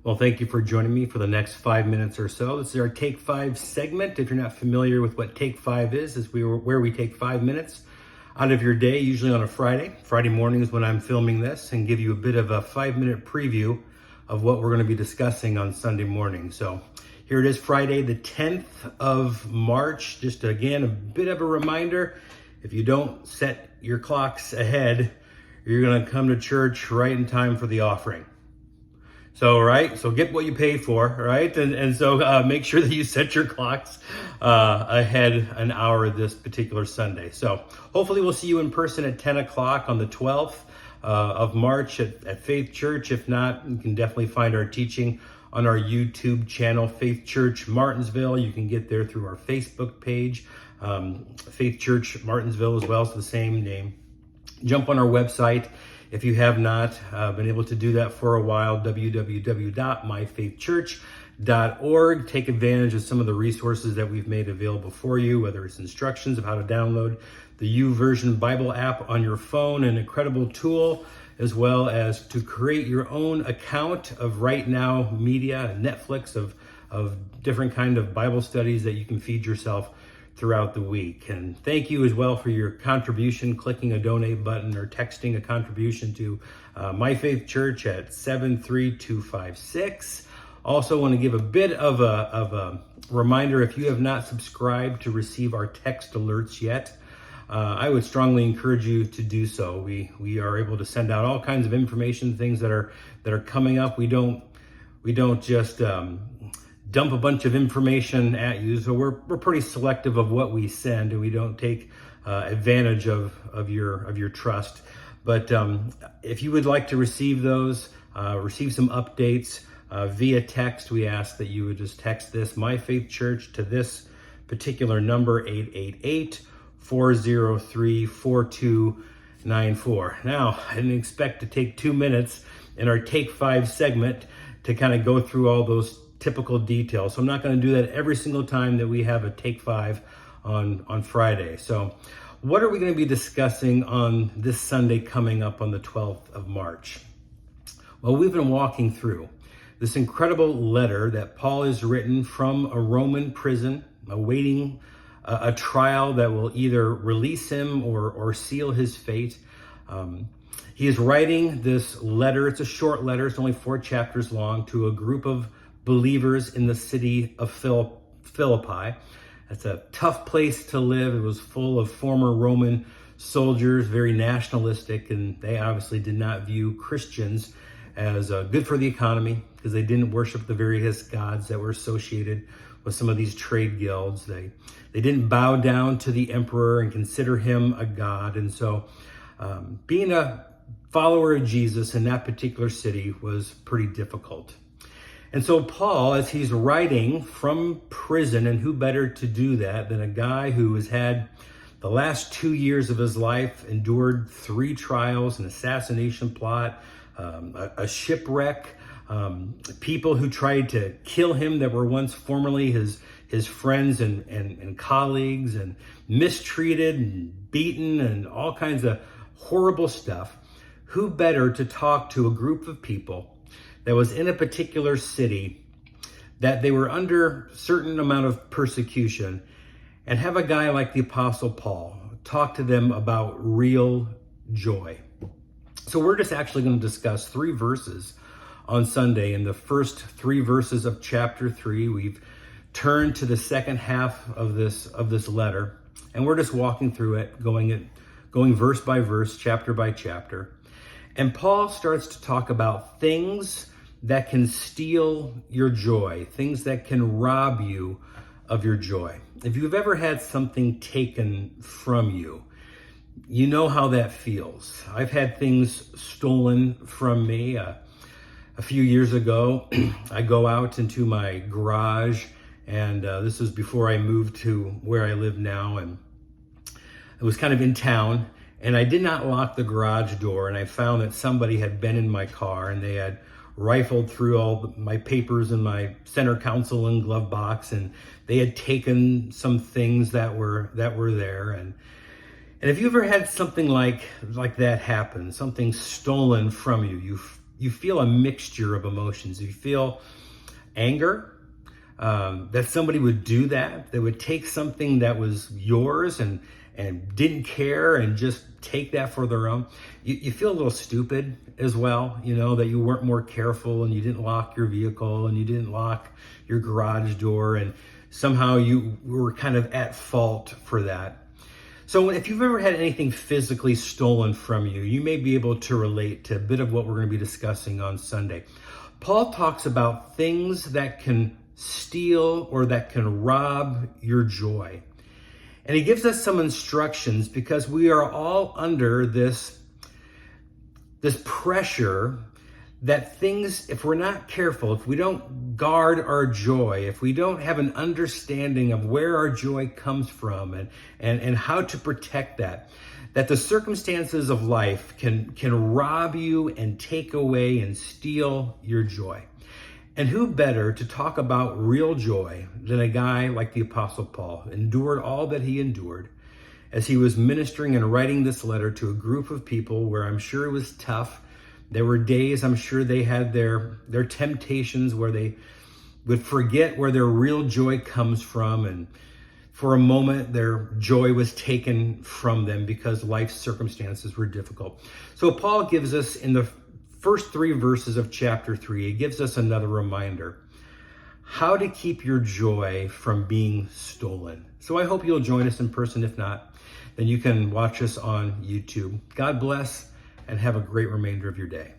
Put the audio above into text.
Well, thank you for joining me for the next 5 minutes or so. This is our Take 5 segment. If you're not familiar with what Take 5 is where we take 5 minutes out of your day, usually on a Friday. Friday mornings when I'm filming this, and give you a bit of a 5-minute preview of what we're going to be discussing on Sunday morning. So here it is, Friday, the 10th of March. Just again, a bit of a reminder, if you don't set your clocks ahead, you're going to come to church right in time for the offering. So get what you pay for, right? And so make sure that you set your clocks ahead an hour this particular Sunday. So hopefully we'll see you in person at 10 o'clock on the 12th of March at Faith Church. If not, you can definitely find our teaching on our YouTube channel, Faith Church Martinsville. You can get there through our Facebook page, Faith Church Martinsville as well, so the same name. Jump on our website if you have not been able to do that for a while, www.myfaithchurch.org. Take advantage of some of the resources that we've made available for you, whether it's instructions of how to download the YouVersion Bible app on your phone, an incredible tool, as well as to create your own account of Right Now Media, Netflix of different kind of Bible studies that you can feed yourself throughout the week. And thank you as well for your contribution, clicking a donate button or texting a contribution to My Faith Church at 73256. Also want to give a bit of a reminder, if you have not subscribed to receive our text alerts yet, I would strongly encourage you to do so. We are able to send out all kinds of information, things that are coming up. We don't just dump a bunch of information at you. So we're pretty selective of what we send, and we don't take advantage of your trust. But if you would like to receive those, receive some updates via text, we ask that you would just text this, My Faith Church, to this particular number, 888-403-4294. Now, I didn't expect to take 2 minutes in our Take 5 segment to kind of go through all those typical details. So I'm not going to do that every single time that we have a Take 5 on Friday. So what are we going to be discussing on this Sunday coming up on the 12th of March? Well, we've been walking through this incredible letter that Paul has written from a Roman prison, awaiting a trial that will either release him or seal his fate. He is writing this letter. It's a short letter. It's only 4 chapters long, to a group of believers in the city of Philippi. It's a tough place to live. It was full of former Roman soldiers, very nationalistic, and they obviously did not view Christians as good for the economy, because they didn't worship the various gods that were associated with some of these trade guilds. They didn't bow down to the emperor and consider him a god. And so being a follower of Jesus in that particular city was pretty difficult. And so Paul, as he's writing from prison, and who better to do that than a guy who has had the last 2 years of his life, endured 3 trials, an assassination plot, a shipwreck, people who tried to kill him that were once formerly his friends and colleagues, and mistreated and beaten and all kinds of horrible stuff. Who better to talk to a group of people that was in a particular city, that they were under a certain amount of persecution, and have a guy like the Apostle Paul talk to them about real joy. So we're just actually going to discuss 3 verses on Sunday. In the first 3 verses of chapter 3, we've turned to the second half of this letter, and we're just walking through it, going verse by verse, chapter by chapter. And Paul starts to talk about things that can steal your joy, things that can rob you of your joy. If you've ever had something taken from you, you know how that feels. I've had things stolen from me. A few years ago, I go out into my garage, and this was before I moved to where I live now, and it was kind of in town, and I did not lock the garage door, and I found that somebody had been in my car, and they had rifled through all my papers in my center console and glove box, and they had taken some things that were there. And if you ever had something like that happen, something stolen from you, you you feel a mixture of emotions. You feel anger, that somebody would do that. They would take something that was yours and didn't care and just take that for their own. You feel a little stupid as well, that you weren't more careful and you didn't lock your vehicle and you didn't lock your garage door, and somehow you were kind of at fault for that. So if you've ever had anything physically stolen from you, you may be able to relate to a bit of what we're going to be discussing on Sunday. Paul talks about things that can steal or that can rob your joy. And he gives us some instructions because we are all under this pressure that things, if we're not careful, if we don't guard our joy, if we don't have an understanding of where our joy comes from and how to protect that the circumstances of life can rob you and take away and steal your joy. And who better to talk about real joy than a guy like the Apostle Paul, endured all that he endured as he was ministering and writing this letter to a group of people where I'm sure it was tough. There were days I'm sure they had their temptations where they would forget where their real joy comes from, and for a moment their joy was taken from them because life's circumstances were difficult. So Paul gives us in the first 3 verses of chapter 3, he gives us another reminder how to keep your joy from being stolen. So I hope you'll join us in person. If not, then you can watch us on YouTube. God bless and have a great remainder of your day.